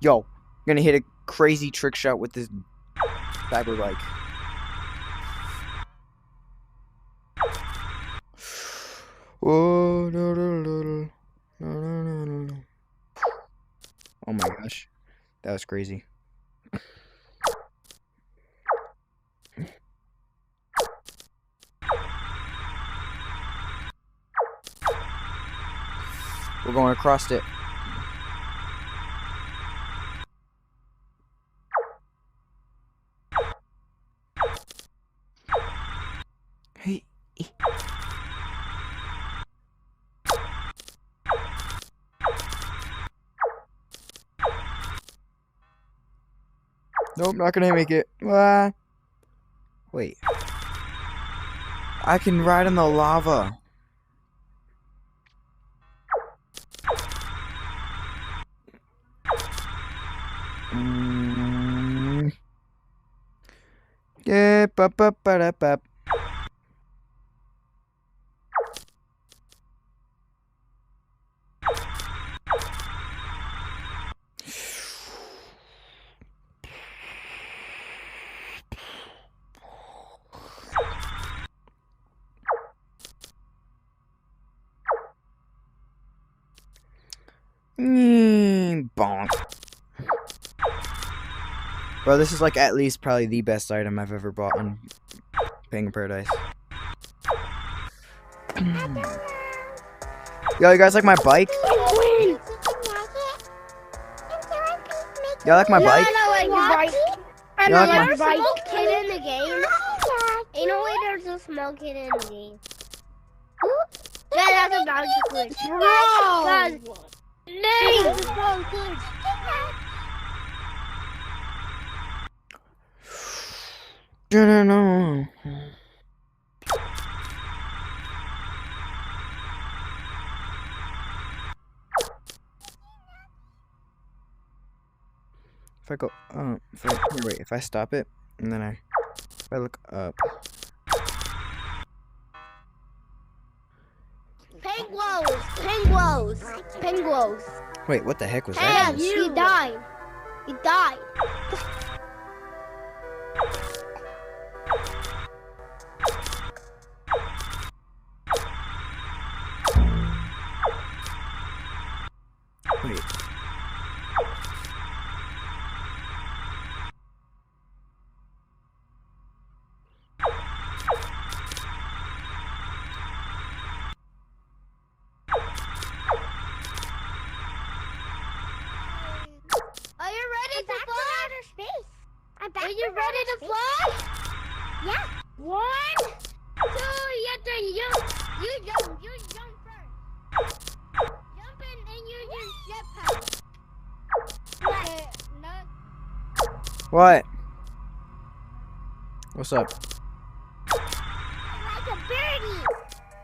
Yo, I'm gonna hit a crazy trick shot with this cyber bike. Oh, no, no, no, no. No, no, no, no, no. Oh my gosh, that was crazy. We're going across it. Hey. Nope, not gonna make it. Wait. I can ride in the lava. Yeah, ba. Bonk. Bro, this is like at least probably the best item I've ever bought on Penguin Paradise. Yo, you guys like my bike? Y'all like my bike? I like your bike. You like my There's a small kid in the game. You know why there's a small kid in the game? Yeah, that's a bouncy glitch. Bro! That's a small glitch. No. If I go, if I stop it, and then if I look up. Penguins. Wait, what the heck was that? He died. He died. Wait. Are you ready to fly? Outer space. Are you ready to fly? Yeah. 1, 2, you have to jump. You jump first. Jump in and you use jetpack. What? What's up? Like a birdie.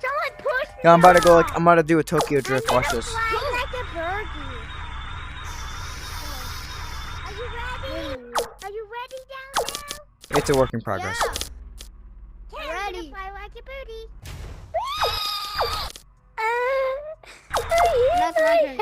Someone push me. Yeah, I'm about to go. I'm about to do a Tokyo drift. Watch this. Fly like a birdie. Are you ready? Are you ready down there? It's a work in progress. Yeah. Ready. Fly like a birdie. That's my turn.